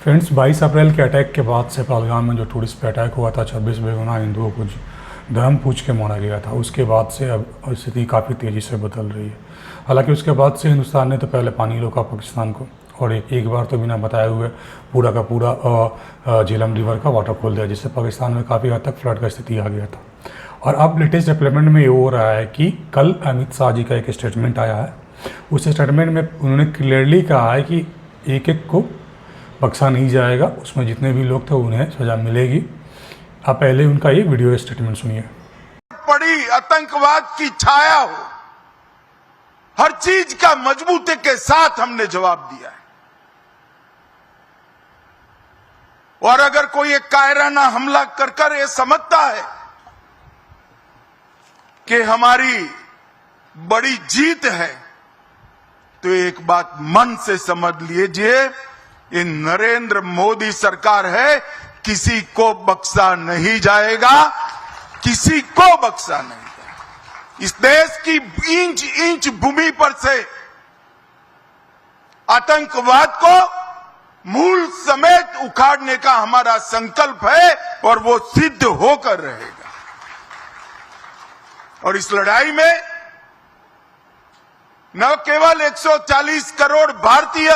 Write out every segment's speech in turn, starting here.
Friends 22 अप्रैल के attack के बाद से पहलगाम में जो टूरिस्ट पे अटैक हुआ था, 26 बेगुनाह हिंदुओं को धर्म पूछ के मारा गया था, उसके बाद से अब स्थिति काफ़ी तेज़ी से बदल रही है। हालांकि उसके बाद से हिंदुस्तान ने तो पहले पानी रोका पाकिस्तान को, और एक बार तो बिना बताए हुए पूरा का पूरा झेलम रिवर का वाटर खोल दिया, जिससे पाकिस्तान में काफ़ी हद तक फ्लड का स्थिति आ गया था। और अब लेटेस्ट डेवलपमेंट में ये हो रहा है कि कल अमित शाह जी का एक स्टेटमेंट आया है। उस स्टेटमेंट में उन्होंने क्लियरली कहा है कि एक एक को बख्शा नहीं जाएगा, उसमें जितने भी लोग थे उन्हें सजा मिलेगी। आप पहले उनका ये वीडियो स्टेटमेंट सुनिए। बड़ी आतंकवाद की छाया हो, हर चीज का मजबूती के साथ हमने जवाब दिया है। और अगर कोई एक कायराना हमला कर कर ये समझता है कि हमारी बड़ी जीत है, तो एक बात मन से समझ लीजिए, ये नरेंद्र मोदी सरकार है, किसी को बख्शा नहीं जाएगा, किसी को बख्शा नहीं जाएगा। इस देश की इंच इंच भूमि पर से आतंकवाद को मूल समेत उखाड़ने का हमारा संकल्प है और वो सिद्ध होकर रहेगा। और इस लड़ाई में न केवल 140 करोड़ भारतीय,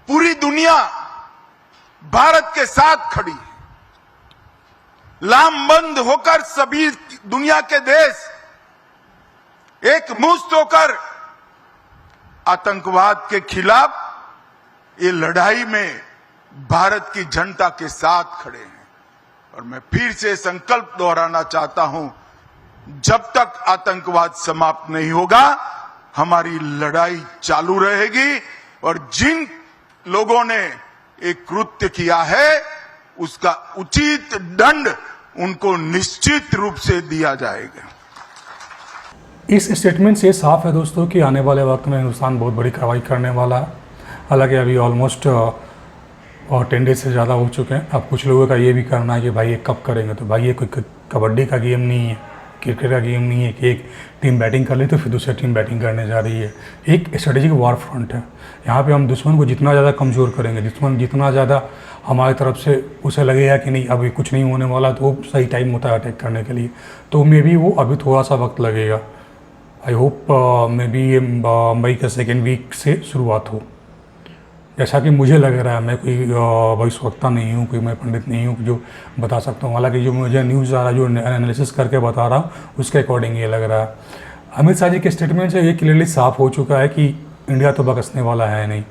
पूरी दुनिया भारत के साथ खड़ी है। लामबंद होकर सभी दुनिया के देश एक मुश्त होकर आतंकवाद के खिलाफ ये लड़ाई में भारत की जनता के साथ खड़े हैं। और मैं फिर से संकल्प दोहराना चाहता हूं, जब तक आतंकवाद समाप्त नहीं होगा हमारी लड़ाई चालू रहेगी। और जिन लोगों ने एक कृत्य किया है उसका उचित दंड उनको निश्चित रूप से दिया जाएगा। इस स्टेटमेंट से साफ है दोस्तों कि आने वाले वक्त में हिंदुस्तान बहुत बड़ी कार्रवाई करने वाला है। हालांकि अभी ऑलमोस्ट 10 डेज से ज़्यादा हो चुके हैं। अब कुछ लोगों का ये भी करना है कि भाई ये कब करेंगे, तो भाई ये कोई कबड्डी का गेम नहीं है, क्रिकेट का गेम नहीं है कि एक टीम बैटिंग कर ली तो फिर दूसरी टीम बैटिंग करने जा रही है। एक स्ट्रेटेजिक वॉर फ्रंट है। यहाँ पे हम दुश्मन को जितना ज़्यादा कमज़ोर करेंगे, दुश्मन जितना ज़्यादा हमारी तरफ से उसे लगेगा कि नहीं अभी कुछ नहीं होने वाला, तो वो सही टाइम होता है अटैक करने के लिए। तो मे बी वो अभी थोड़ा सा वक्त लगेगा। आई होप मे बी ये मई के सेकेंड वीक से शुरुआत हो, जैसा कि मुझे लग रहा है। मैं कोई भविष्यवक्ता नहीं हूँ, कोई मैं पंडित नहीं हूँ जो बता सकता हूँ। हालांकि जो मुझे न्यूज़ आ रहा है, जो एनालिसिस करके बता रहा हूँ, उसके अकॉर्डिंग ये लग रहा है। अमित शाह जी के स्टेटमेंट से ये क्लियरली साफ हो चुका है कि इंडिया तो बख्शने वाला है नहीं।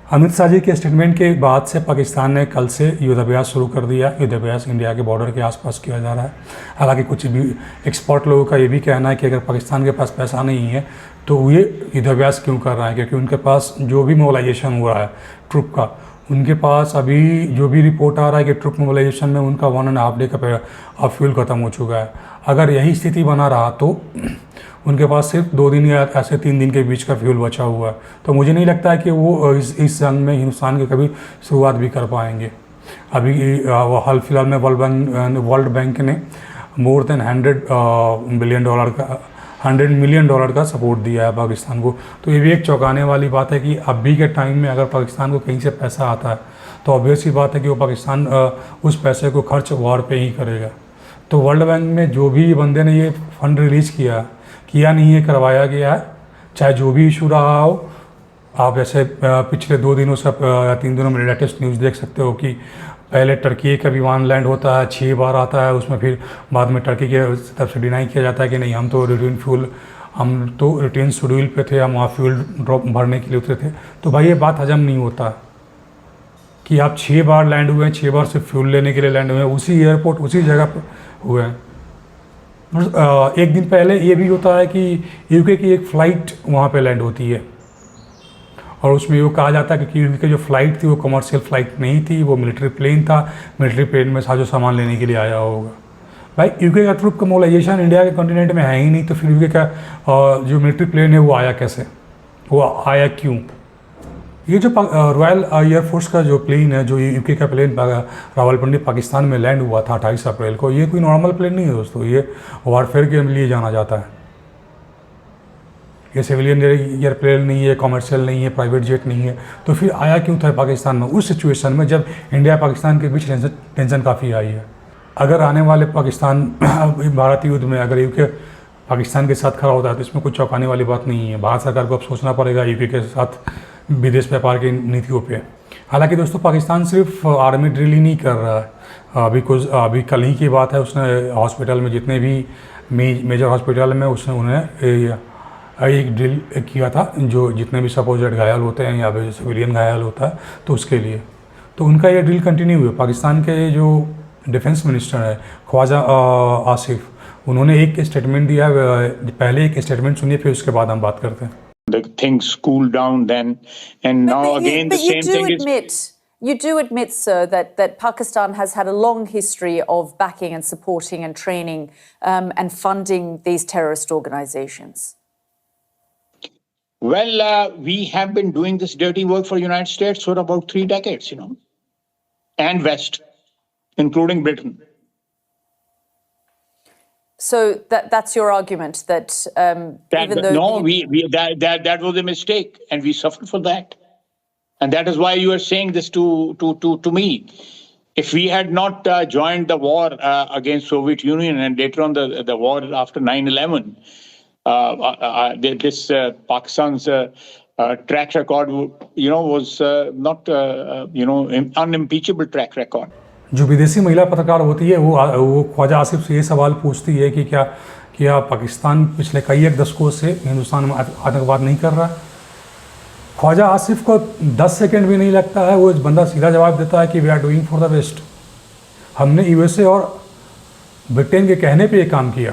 अमित शाह जी के स्टेटमेंट के बाद से पाकिस्तान ने कल से युद्धाभ्यास शुरू कर दिया। युद्धाभ्यास इंडिया के बॉर्डर के आसपास किया जा रहा है। हालांकि कुछ भी एक्सपर्ट लोगों का ये भी कहना है कि अगर पाकिस्तान के पास पैसा नहीं है तो ये युद्धाभ्यास क्यों कर रहा है, क्योंकि उनके पास जो भी मोबिलाइजेशन हुआ है ट्रुप का, उनके पास अभी जो भी रिपोर्ट आ रहा है कि ट्रुप मोबिलाइजेशन में उनका 1.5 डे का फ्यूल ख़त्म हो चुका है। अगर यही स्थिति बना रहा तो उनके पास सिर्फ 2 दिन या ऐसे 3 दिन के बीच का फ्यूल बचा हुआ है। तो मुझे नहीं लगता है कि वो इस जंग में हिंदुस्तान की कभी शुरुआत भी कर पाएंगे। अभी हाल फिलहाल में वर्ल्ड बैंक ने मोर देन $100 मिलियन का सपोर्ट दिया है पाकिस्तान को। तो ये भी एक चौंकाने वाली बात है कि अभी के टाइम में अगर पाकिस्तान को कहीं से पैसा आता है तो ऑब्वियस ही बात है कि वो पाकिस्तान उस पैसे को खर्च वॉर पे ही करेगा। तो वर्ल्ड बैंक में जो भी बंदे ने ये फंड रिलीज़ किया नहीं है, करवाया गया है, चाहे जो भी इशू रहा हो। आप जैसे पिछले 2 दिनों से 3 दिनों में लेटेस्ट न्यूज़ देख सकते हो कि पहले टर्की का विमान लैंड होता है, 6 बार आता है, उसमें फिर बाद में टर्की के तरफ से डिनाई किया जाता है कि नहीं हम तो रिटर्न शेड्यूल पे थे, हम वहाँ फ्यूल ड्रॉप भरने के लिए उतरे थे। तो भाई ये बात हजम नहीं होता कि आप 6 बार लैंड हुए हैं, 6 बार से फ्यूल लेने के लिए लैंड हुए हैं, उसी एयरपोर्ट उसी जगह पर हुए हैं। एक दिन पहले ये भी होता है कि यूके की एक फ़्लाइट वहाँ पे लैंड होती है और उसमें वो कहा जाता है कि यूके की जो फ़्लाइट थी वो कमर्शियल फ़्लाइट नहीं थी, वो मिलिट्री प्लेन था। मिलिट्री प्लेन में साजो सामान लेने के लिए आया होगा। भाई यूके का ट्रुप का मोबिलाइजेशन इंडिया के कॉन्टिनेंट में है ही नहीं, तो फिर यूके का जो मिलिट्री प्लेन है वो आया कैसे, वो आया क्यों? ये जो रॉयल एयरफोर्स का जो प्लेन है, जो यूके का प्लेन रावलपिंडी पाकिस्तान में लैंड हुआ था 28 अप्रैल को, ये कोई नॉर्मल प्लेन नहीं है दोस्तों, ये वारफेयर के लिए जाना जाता है। ये सिविलियन एयरप्लेन नहीं है, कॉमर्शियल नहीं है, प्राइवेट जेट नहीं है, तो फिर आया क्यों था पाकिस्तान में उस सिचुएशन में जब इंडिया पाकिस्तान के बीच टेंशन काफ़ी आई है। अगर आने वाले पाकिस्तान भारत युद्ध में अगर यूके पाकिस्तान के साथ खड़ा होता है तो इसमें कुछ चौंकाने वाली बात नहीं है। भारत सरकार को अब सोचना पड़ेगा यूके के साथ विदेश व्यापार की नीतियों पे। हालांकि दोस्तों पाकिस्तान सिर्फ आर्मी ड्रिल ही नहीं कर रहा है। अभी कल ही की बात है, उसने हॉस्पिटल में जितने भी मेजर हॉस्पिटल में उसने उन्हें एक ड्रिल किया था, जो जितने भी सपोजेड घायल होते हैं या सिविलियन घायल होता है तो उसके लिए, तो उनका ये ड्रिल कंटिन्यू हुआ। पाकिस्तान के जो डिफेंस मिनिस्टर है ख्वाजा आसिफ, उन्होंने एक स्टेटमेंट दिया। पहले एक स्टेटमेंट सुनिए, फिर उसके बाद हम बात करते हैं। The things cooled down then, and now again the same thing is. You do admit, sir, that Pakistan has had a long history of backing and supporting and training and funding these terrorist organizations. Well, we have been doing this dirty work for the United States for about 3 decades, and West, including Britain. So that's your argument that even though that was a mistake, and we suffered for that, and that is why you are saying this to me. If we had not joined the war against Soviet Union and later on the war after 9/11, this Pakistan's track record, was not unimpeachable track record. जो विदेशी महिला पत्रकार होती है वो ख्वाजा आसिफ से ये सवाल पूछती है कि क्या पाकिस्तान पिछले कई एक दशकों से हिंदुस्तान में आतंकवाद नहीं कर रहा। ख्वाजा आसिफ को 10 सेकंड भी नहीं लगता है, वो बंदा सीधा जवाब देता है कि we are doing for the west. हमने यूएसए और ब्रिटेन के कहने पे ये काम किया।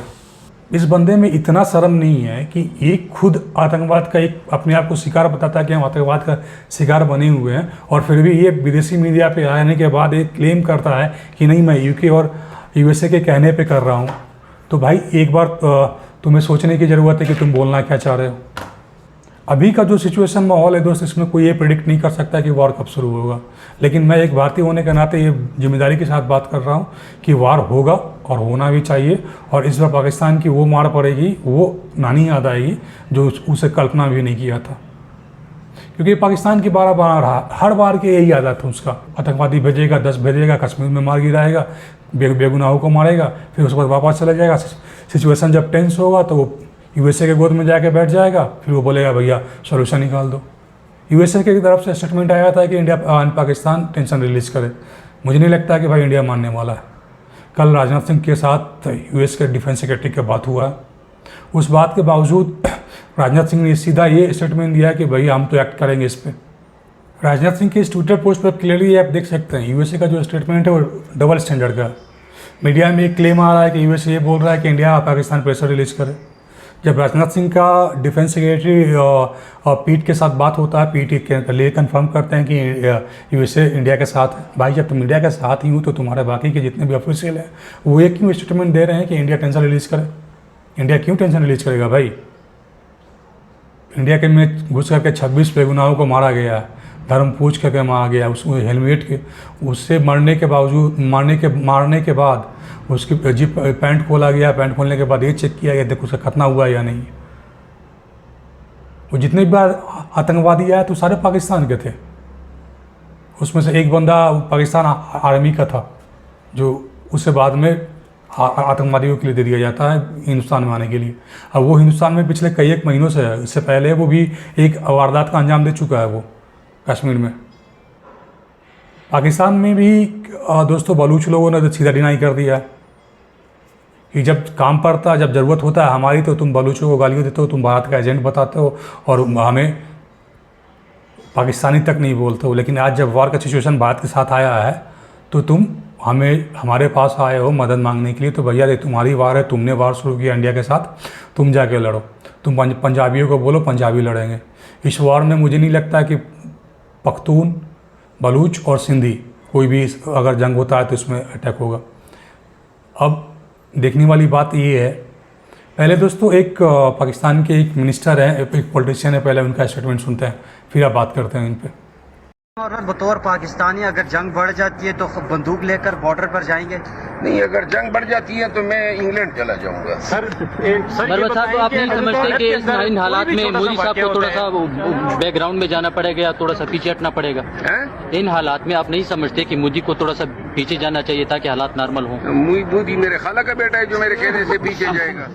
इस बंदे में इतना शर्म नहीं है कि ये खुद आतंकवाद का एक अपने आप को शिकार बताता है कि हम आतंकवाद का शिकार बने हुए हैं, और फिर भी ये विदेशी मीडिया पे आने के बाद एक क्लेम करता है कि नहीं मैं यूके और यूएसए के कहने पे कर रहा हूँ। तो भाई एक बार तुम्हें सोचने की ज़रूरत है कि तुम बोलना क्या चाह रहे हो। अभी का जो सिचुएशन माहौल है दोस्त, इसमें कोई ये प्रिडिक्ट नहीं कर सकता कि वार कब शुरू होगा, लेकिन मैं एक भारतीय होने के नाते ये जिम्मेदारी के साथ बात कर रहा हूँ कि वार होगा और होना भी चाहिए। और इस बार पाकिस्तान की वो मार पड़ेगी, वो नानी याद आएगी जो उसे कल्पना भी नहीं किया था, क्योंकि पाकिस्तान की बार रहा, हर बार की यही आदत है उसका। आतंकवादी भेजेगा, 10 भेजेगा, कश्मीर में मार गिराएगा, बेगुनाहों को मारेगा, फिर उसके बाद वापस चला जाएगा। सिचुएशन जब टेंस होगा तो वो यूएसए के गोद में जाके बैठ जाएगा, फिर वो बोलेगा भैया सॉल्यूशन निकाल दो। यूएसए की तरफ से स्टेटमेंट आया था कि इंडिया पाकिस्तान टेंशन रिलीज करे। मुझे नहीं लगता कि भाई इंडिया मानने वाला है। कल राजनाथ सिंह के साथ यूएस के डिफेंस सेक्रेटरी की बात हुआ, उस बात के बावजूद राजनाथ सिंह ने सीधा ये स्टेटमेंट दिया कि भैया हम तो एक्ट करेंगे इस पर। राजनाथ सिंह के इस ट्विटर पोस्ट पर क्लियरली आप देख सकते हैं यूएसए का जो स्टेटमेंट है वो डबल स्टैंडर्ड का। मीडिया में एक क्लेम आ रहा है कि यूएसए ये बोल रहा है कि इंडिया पाकिस्तान प्रेशर रिलीज करे। जब राजनाथ सिंह का डिफेंस सेक्रेटरी पीट के साथ बात होता है, पीट के लिए कंफर्म करते हैं कि यूएसए इंडिया के साथ है। भाई जब तुम इंडिया के साथ ही हो तो तुम्हारे बाकी के जितने भी ऑफिशियल हैं वो एक क्यों स्टेटमेंट दे रहे हैं कि इंडिया टेंशन रिलीज करे। इंडिया क्यों टेंशन रिलीज करेगा भाई? इंडिया के में घुस करके 26 बेगुनाहों को मारा गया, धर्म पूछ करके मारा गया, उसको हेलमेट के उससे मारने के बाद उसकी जीप पैंट खोला गया, पैंट खोलने के बाद ये चेक किया गया देखो उसका खतना हुआ या नहीं। वो जितने भी बार आतंकवादी आया तो सारे पाकिस्तान के थे, उसमें से एक बंदा पाकिस्तान आर्मी का था जो उससे बाद में आतंकवादियों के लिए दे दिया जाता है हिंदुस्तान में आने के लिए। अब वो हिंदुस्तान में पिछले कई एक महीनों से है, इससे पहले वो भी एक वारदात का अंजाम दे चुका है वो कश्मीर में। पाकिस्तान में भी दोस्तों बलूच लोगों ने तो सीधा डिनाई कर दिया है कि जब काम पड़ता है, जब ज़रूरत होता है हमारी तो तुम बलूचों को गालियाँ देते हो, तुम भारत का एजेंट बताते हो और हमें पाकिस्तानी तक नहीं बोलते हो। लेकिन आज जब वार का सिचुएशन भारत के साथ आया है तो तुम हमारे पास आए हो मदद मांगने के लिए। तो भैया तुम्हारी वार है, तुमने वार शुरू किया इंडिया के साथ, तुम जाके लड़ो। तुम पंजाबियों को बोलो पंजाबी लड़ेंगे। इस वार में मुझे नहीं लगता कि पख्तून, बलूच और सिंधी कोई भी अगर जंग होता है तो इसमें अटैक होगा। अब देखने वाली बात ये है, पहले दोस्तों एक पाकिस्तान के एक मिनिस्टर हैं, एक पॉलिटिशियन है, पहले उनका स्टेटमेंट सुनते हैं फिर आप बात करते हैं इन पे। और बतौर पाकिस्तानी अगर जंग बढ़ जाती है तो बंदूक लेकर बॉर्डर पर जाएंगे? नहीं, अगर जंग बढ़ जाती है तो मैं इंग्लैंड चला जाऊंगा। बरबत साहब, आप नहीं समझते कि इन हालात में मोदी साहब को थोड़ा सा बैकग्राउंड में जाना पड़ेगा या थोड़ा सा पीछे हटना पड़ेगा? इन हालात में आप नहीं समझते कि मोदी को थोड़ा सा पीछे जाना चाहिए ताकि हालात नॉर्मल हों? मोदी मेरे खाला का बेटा है जो मेरे कहने से पीछे जाएगा।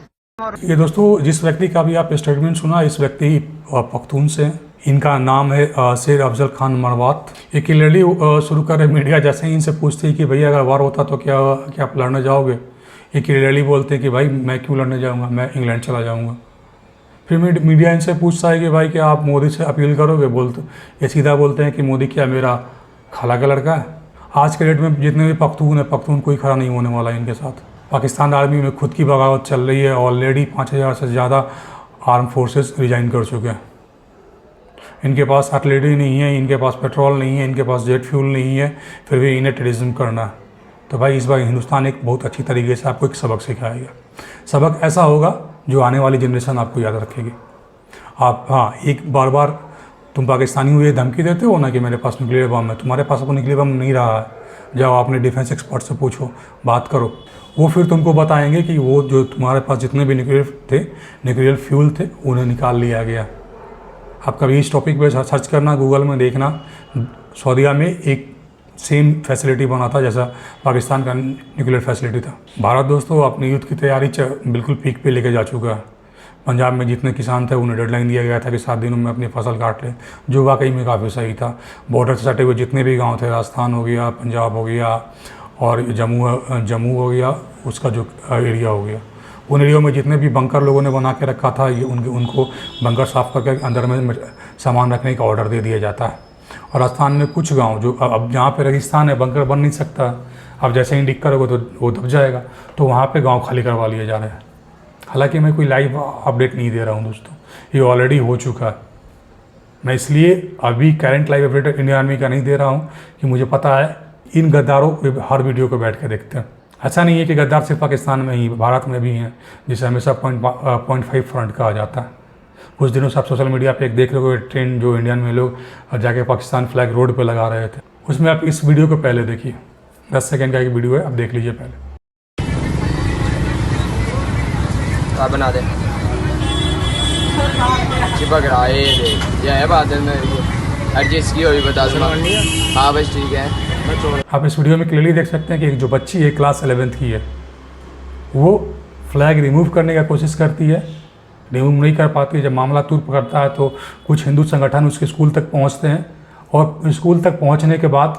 ये दोस्तों, जिस व्यक्ति का भी आप स्टेटमेंट सुना, इस व्यक्ति पख्तून से हैं। इनका नाम है शेर अफजल खान मरवात। ये क्लियरली शुरू कर रहे मीडिया, जैसे ही इनसे पूछते हैं कि भैया अगर वार होता तो क्या आप लड़ने जाओगे, ये क्लियरली बोलते हैं कि भाई मैं क्यों लड़ने जाऊंगा, मैं इंग्लैंड चला जाऊंगा। फिर मीडिया इनसे पूछता है कि भाई क्या आप मोदी से अपील करोगे, बोलते ये सीधा बोलते हैं कि मोदी क्या मेरा खाला का लड़का है। आज के डेट में जितने भी पख्तून हैं, पख्तून कोई खड़ा नहीं होने वाला है इनके साथ। पाकिस्तान आर्मी में खुद की बगावत चल रही है। ऑलरेडी 5000 से ज़्यादा आर्म फोर्सेस रिजाइन कर चुके हैं। इनके पास आर्टिलरी नहीं है, इनके पास पेट्रोल नहीं है, इनके पास जेट फ्यूल नहीं है, फिर भी इन्हें टेररिज्म करना है। तो भाई इस बार हिंदुस्तान एक बहुत अच्छी तरीके से आपको एक सबक सिखाएगा। सबक ऐसा होगा जो आने वाली जनरेशन आपको याद रखेगी। आप एक बार तुम पाकिस्तानी हुए धमकी देते हो ना कि मेरे पास न्यूक्लियर बम है, तुम्हारे पास अपना न्यूक्लियर बम नहीं रहा है, जाओ अपने डिफेंस एक्सपर्ट से पूछो, बात करो। वो फिर तुमको बताएंगे कि वो जो तुम्हारे पास जितने भी न्यूक्लियर फ्यूल थे उन्हें निकाल लिया गया। आप कभी इस टॉपिक पे सर्च करना, गूगल में देखना, सऊदीया में एक सेम फैसिलिटी बना था जैसा पाकिस्तान का न्यूक्लियर फैसिलिटी था। भारत दोस्तों अपनी युद्ध की तैयारी बिल्कुल पीक पे लेके जा चुका है। पंजाब में जितने किसान थे उन्हें डेडलाइन दिया गया था कि 7 दिनों में अपनी फसल काट लें, जो वाकई में काफ़ी सही था। बॉर्डर से सटे हुए जितने भी गाँव थे, राजस्थान हो गया, पंजाब हो गया और जम्मू हो गया, उसका जो एरिया हो गया, उन एरिया में जितने भी बंकर लोगों ने बना के रखा था, ये उनको बंकर साफ करके अंदर में सामान रखने का ऑर्डर दे दिया जाता है। और राजस्थान में कुछ गांव जो अब जहाँ पे रेगिस्तान है, बंकर बन नहीं सकता, अब जैसे ही डिक करोगे तो वो दब जाएगा, तो वहाँ पे गांव खाली करवा लिए जा रहे हैं। हालांकि मैं कोई लाइव अपडेट नहीं दे रहा हूँ दोस्तों, ये ऑलरेडी हो चुका है। मैं इसलिए अभी current live update Indian army का नहीं दे रहा हूँ कि मुझे पता है इन गद्दारों हर वीडियो को बैठ के देखते हैं। ऐसा नहीं है कि गद्दार सिर्फ पाकिस्तान में ही, भारत में भी हैं, जिसे हमेशा पॉइंट 5 फ्रंट कहा जाता है। कुछ दिनों से आप सोशल मीडिया पे एक देख रहे हो ट्रेंड, जो इंडियन में लोग जाके पाकिस्तान फ्लैग रोड पे लगा रहे थे, उसमें आप इस वीडियो को पहले देखिए। 10 सेकंड का एक वीडियो है, आप देख लीजिए पहले। आप बना दे चिपक रहा है, ये है बादल में एडजस्ट की हुई, बता दो। हाँ बस ठीक है। आप इस वीडियो में क्लियरली देख सकते हैं कि एक जो बच्ची है क्लास 11th की है, वो फ्लैग रिमूव करने का कोशिश करती है, रिमूव नहीं कर पाती है। जब मामला तूल पकड़ता है तो कुछ हिंदू संगठन उसके स्कूल तक पहुंचते हैं, और स्कूल तक पहुंचने के बाद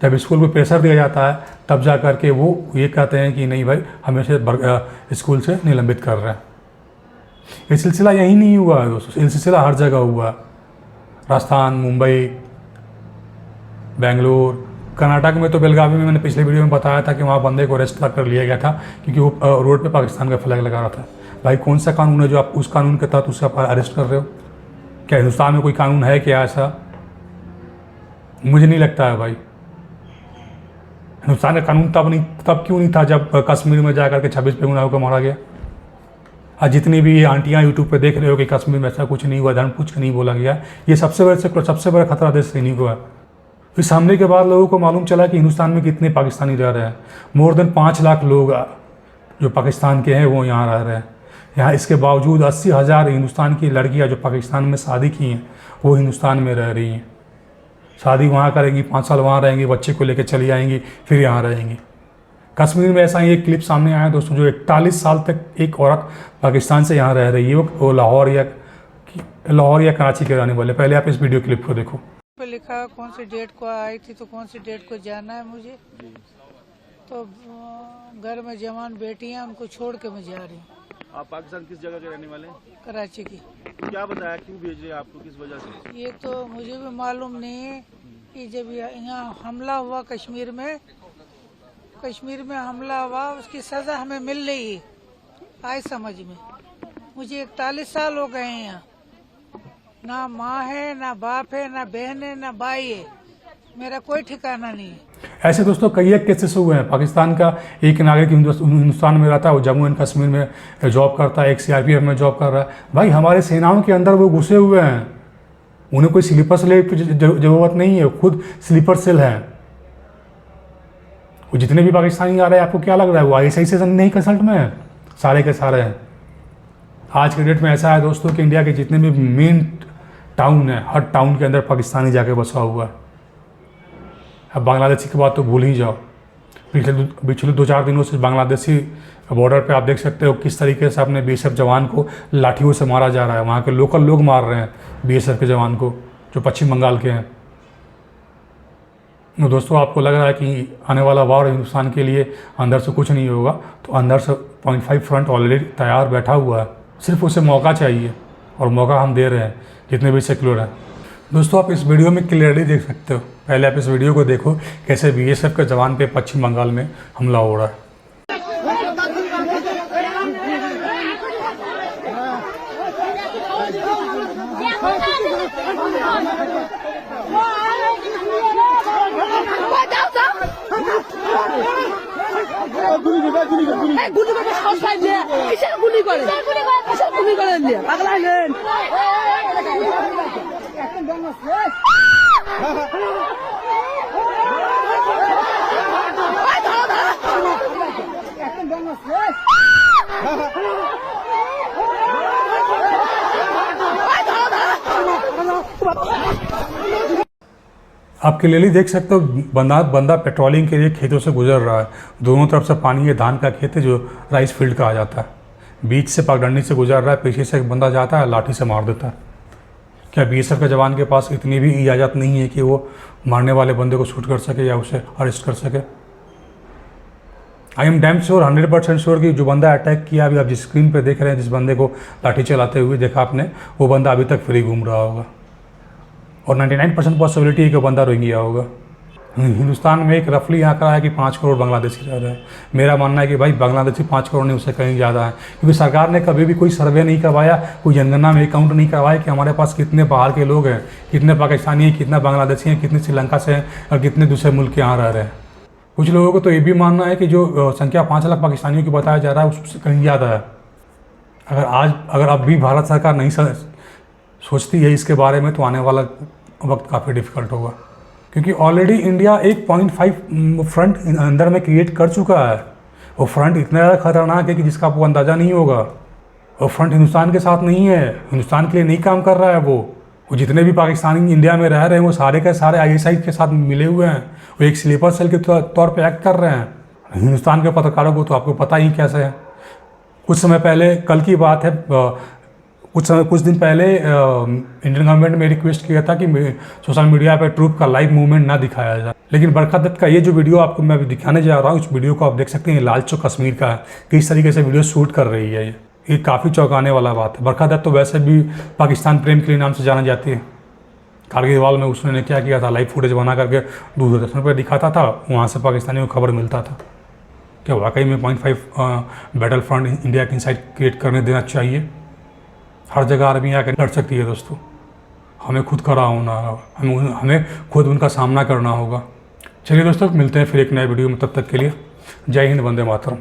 जब स्कूल पर प्रेशर दिया जाता है, तब जा कर के वो ये कहते हैं कि नहीं भाई, हमेशा स्कूल से निलंबित कर रहे हैं। ये सिलसिला यही नहीं हुआ है दोस्तों, ये सिलसिला हर जगह हुआ है। राजस्थान, मुंबई, बेंगलोर, कर्नाटक में तो बेलगावी में मैंने पिछले वीडियो में बताया था कि वहाँ बंदे को अरेस्ट कर लिया गया था क्योंकि वो रोड पे पाकिस्तान का फ्लैग लगा रहा था। भाई कौन सा कानून है जो आप उस कानून के तहत उसे आप अरेस्ट कर रहे हो? क्या हिंदुस्तान में कोई कानून है क्या ऐसा? मुझे नहीं लगता है भाई। हिंदुस्तान का कानून तब क्यों नहीं था जब कश्मीर में जाकर के 26 बेगुनाहों को मारा गया। आज जितनी भी आंटियाँ यूट्यूब पे देख रहे हो कि कश्मीर में ऐसा कुछ नहीं हुआ, धर्म पूछ के नहीं बोला गया, ये सबसे बड़ा खतरा देश सैनिक को है। फिर सामने के बाद लोगों को मालूम चला कि हिंदुस्तान में कितने पाकिस्तानी रह रहे हैं। मोर देन 5 लाख लोग जो पाकिस्तान के हैं वो यहाँ रह रहे हैं। यहाँ इसके बावजूद 80,000 हिंदुस्तान की लड़कियाँ जो पाकिस्तान में शादी की हैं वो हिंदुस्तान में रह रही हैं। शादी वहाँ करेंगी, 5 साल वहाँ रहेंगी, बच्चे को लेकर चली आएंगी, फिर यहाँ रहेंगी। कश्मीर में ऐसा ही एक क्लिप सामने आया दोस्तों, जो 41 साल तक एक औरत पाकिस्तान से यहाँ रह रही है, वो लाहौर या कराची के रहने वाले। पहले आप इस वीडियो क्लिप को देखो। पे लिखा कौन सी डेट को आई थी, तो कौन सी डेट को जाना है मुझे, तो घर में जवान बेटी हैं, उनको छोड़ के मैं जा रही हूँ। आप पाकिस्तान किस जगह के रहने वाले हैं? कराची की। क्या बताया, क्यों भेज रहे हैं आपको, किस वजह से? ये तो मुझे भी मालूम नहीं है कि जब यहाँ हमला हुआ कश्मीर में हमला हुआ, उसकी सजा हमें मिल रही है। आए समझ में, मुझे 41 साल हो गए हैं यहाँ, ना माँ है, ना बाप है, ना बहन है, ना भाई है, मेरा कोई ठिकाना नहीं है। ऐसे दोस्तों कई एक केसेस हुए हैं। पाकिस्तान का एक नागरिक हिंदुस्तान में रहता है, वो जम्मू एंड कश्मीर में जॉब करता है, एक CRPF में जॉब कर रहा है। भाई हमारे सेनाओं के अंदर वो घुसे हुए हैं, उन्हें कोई स्लीपर सेल की जरूरत नहीं है, खुद स्लीपर सेल है। वो जितने भी पाकिस्तानी आ रहे हैं, आपको क्या लग रहा है वो ISI से नहीं कंसल्ट में है? सारे के सारे हैं। आज के डेट में ऐसा है दोस्तों कि इंडिया के जितने भी मेन टाउन है, हर टाउन के अंदर पाकिस्तानी जाके बसा हुआ है। अब बांग्लादेशी की बात तो भूल ही जाओ। पिछले 2-4 दिनों से बांग्लादेशी बॉर्डर पे आप देख सकते हो किस तरीके से अपने BSF जवान को लाठियों से मारा जा रहा है। वहाँ के लोकल लोग मार रहे हैं BSF के जवान को, जो पश्चिम बंगाल के हैं। तो दोस्तों, आपको लग रहा है कि आने वाला वार हिंदुस्तान के लिए अंदर से कुछ नहीं होगा, तो अंदर से 0.5 फ्रंट ऑलरेडी तैयार बैठा हुआ है। सिर्फ उसे मौका चाहिए, और मौका हम दे रहे हैं जितने भी सेक्युलर हैं। दोस्तों, आप इस वीडियो में क्लियरली देख सकते हो। पहले आप इस वीडियो को देखो कैसे BSF के जवान पे पश्चिम बंगाल में हमला हो रहा है। आप क्लियरली देख सकते हो बंदा पेट्रोलिंग के लिए खेतों से गुजर रहा है। दोनों तरफ से पानी है, धान का खेत है जो राइस फील्ड कहा जाता है। बीच से पगडंडी से गुजर रहा है, पीछे से एक बंदा जाता है, लाठी से मार देता है। क्या BSF के जवान के पास इतनी भी इजाज़त नहीं है कि वो मारने वाले बंदे को शूट कर सके या उसे अरेस्ट कर सके? I am damn sure, 100% sure कि जो बंदा अटैक किया, अभी आप जिस स्क्रीन पे देख रहे हैं, जिस बंदे को लाठी चलाते हुए देखा आपने, वो बंदा अभी तक फ्री घूम रहा होगा। और 99% पॉसिबिलिटी है कि बंदा रोहिंग्या होगा। हिंदुस्तान में एक रफली आंकड़ा है कि 5 करोड़ बांग्लादेशी रह रहे हैं। मेरा मानना है कि भाई बांग्लादेशी 5 करोड़ नहीं, उससे कहीं ज़्यादा है, क्योंकि सरकार ने कभी भी कोई सर्वे नहीं करवाया, कोई जनगणना में काउंट नहीं करवाया कि हमारे पास कितने बाहर के लोग हैं, कितने पाकिस्तानी हैं, कितना बांग्लादेशी हैं, कितने श्रीलंका से हैं और कितने दूसरे मुल्क के यहाँ रह रहे हैं। कुछ लोगों को तो ये भी मानना है कि जो संख्या 5 लाख पाकिस्तानियों की बताया जा रहा है उससे कहीं ज़्यादा है। अगर अब भी भारत सरकार नहीं सोचती है इसके बारे में, तो आने वाला वक्त काफ़ी डिफ़िकल्ट होगा, क्योंकि ऑलरेडी इंडिया 1.5 फ्रंट अंदर में क्रिएट कर चुका है। वो फ्रंट इतना ज़्यादा खतरनाक है कि जिसका आपको अंदाज़ा नहीं होगा। वो फ्रंट हिंदुस्तान के साथ नहीं है, हिंदुस्तान के लिए नहीं काम कर रहा है। वो जितने भी पाकिस्तानी इंडिया में रह रहे हैं वो सारे के सारे ISI के साथ मिले हुए हैं। वो एक स्लीपर सेल के तौर पर एक्ट कर रहे हैं। हिंदुस्तान के पत्रकारों को तो आपको पता ही कैसे है। कुछ समय पहले, कल की बात है, कुछ दिन पहले इंडियन गवर्नमेंट ने रिक्वेस्ट किया था कि सोशल मीडिया पर ट्रूप का लाइव मूवमेंट ना दिखाया जाए। लेकिन बरखा दत्त का ये जो वीडियो आपको मैं अभी दिखाने जा रहा हूँ, इस वीडियो को आप देख सकते हैं, लाल चौक कश्मीर का है, किस तरीके से वीडियो शूट कर रही है। ये काफ़ी चौंकाने वाला बात है। बरखा दत्त तो वैसे भी पाकिस्तान प्रेम के लिए नाम से जाना जाती है। कारगिल वाल में उसने क्या किया था, लाइव फुटेज बना करके दूरदर्शन पर दिखाता था, वहाँ से पाकिस्तानियों को खबर मिलता था। क्या वाकई में 0.5 बैटल फ्रंट इंडिया के इनसाइड क्रिएट करने देना चाहिए? हर जगह आर्मी आकर लड़ सकती है दोस्तों। हमें खुद खड़ा होना, हमें खुद उनका सामना करना होगा। चलिए दोस्तों, मिलते हैं फिर एक नए वीडियो में। तब तक के लिए जय हिंद, वंदे मातरम।